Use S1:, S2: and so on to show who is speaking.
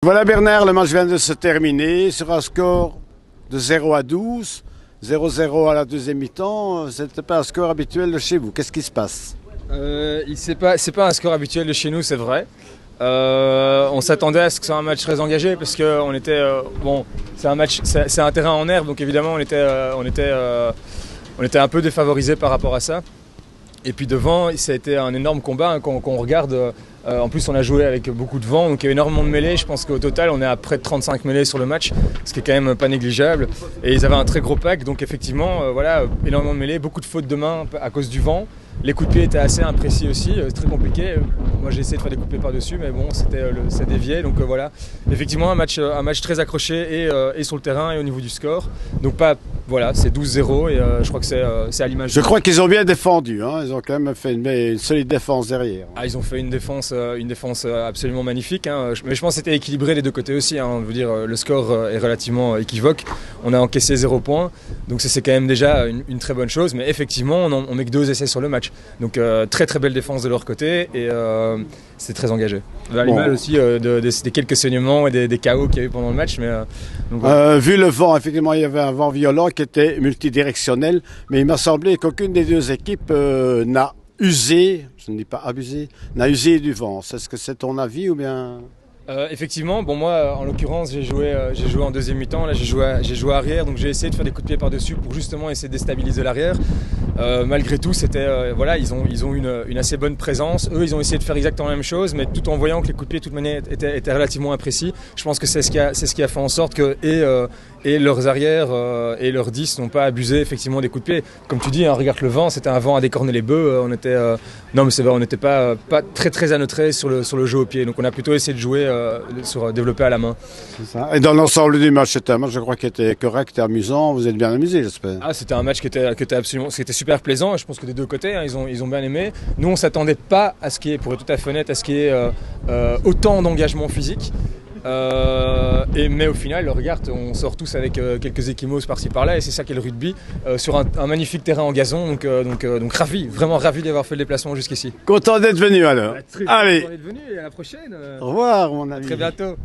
S1: Voilà Bernard, le match vient de se terminer sur un score de 0 à 12, 0-0 à la deuxième mi-temps. Ce n'était pas un score habituel de chez vous. Qu'est-ce qui se passe?
S2: C'est pas un score habituel de chez nous, c'est vrai. On s'attendait à ce que ce soit un match très engagé parce que on était c'est un terrain en herbe, donc évidemment on était un peu défavorisé par rapport à ça. Et puis devant, ça a été un énorme combat hein, quand on regarde. En plus, on a joué avec beaucoup de vent, donc il y a énormément de mêlées. Je pense qu'au total, on est à près de 35 mêlées sur le match, ce qui est quand même pas négligeable. Et ils avaient un très gros pack, donc effectivement, énormément de mêlées, beaucoup de fautes de main à cause du vent. Les coups de pied étaient assez imprécis aussi, très compliqué. Moi, j'ai essayé de faire des coups de pied par-dessus, mais bon, ça déviait. Donc voilà, effectivement, un match très accroché et sur le terrain et au niveau du score. Donc c'est 12-0 et je crois que c'est à l'image.
S1: Je crois qu'ils ont bien défendu. Hein. Ils ont quand même fait une solide défense derrière.
S2: Ah, ils ont fait une défense absolument magnifique. Hein. Mais je pense que c'était équilibré des deux côtés aussi. Hein. Je veux dire, le score est relativement équivoque. On a encaissé 0 points, donc c'est quand même déjà une très bonne chose. Mais effectivement, on met que 2 essais sur le match. Donc très très belle défense de leur côté et c'est très engagé. À l'image aussi des quelques saignements et des chaos qu'il y a eu pendant le match. Mais,
S1: vu le vent, effectivement, il y avait un vent violent qui était multidirectionnel, mais il m'a semblé qu'aucune des deux équipes n'a usé, je ne dis pas abusé, n'a usé du vent. Est-ce que c'est ton avis ou bien...
S2: Effectivement, moi en l'occurrence j'ai joué en deuxième mi-temps, là j'ai joué arrière, donc j'ai essayé de faire des coups de pied par-dessus pour justement essayer de déstabiliser l'arrière. Malgré tout, ils ont une assez bonne présence. Eux, ils ont essayé de faire exactement la même chose, mais tout en voyant que les coups de pied, de toute manière, étaient relativement imprécis. Je pense que c'est ce qui a fait en sorte que et leurs arrières et leurs 10 n'ont pas abusé effectivement des coups de pied. Comme tu dis, hein, regarde le vent, c'était un vent à décorner les bœufs. Non, mais c'est vrai, on n'était pas très très à notre aise sur le jeu au pied. Donc on a plutôt essayé de jouer sur développer à la main.
S1: C'est ça. Et dans l'ensemble du match, c'était un match, je crois, qui était correct et amusant. Vous êtes bien amusé, j'espère.
S2: Ah, c'était un match qui était absolument, c'était super plaisant. Je pense que des deux côtés, hein, ils ont bien aimé. Nous, on s'attendait pas à ce qui est, pour être tout à fait honnête, à ce qui est autant d'engagement physique. Mais au final, regarde, on sort tous avec quelques échymoses par-ci par-là et c'est ça qu'est le rugby sur un magnifique terrain en gazon. Donc ravi, vraiment ravi d'avoir fait le déplacement jusqu'ici.
S1: Content d'être venu alors.
S2: Allez, content d'être venu et à la prochaine.
S1: Au revoir mon ami.
S2: Très bientôt.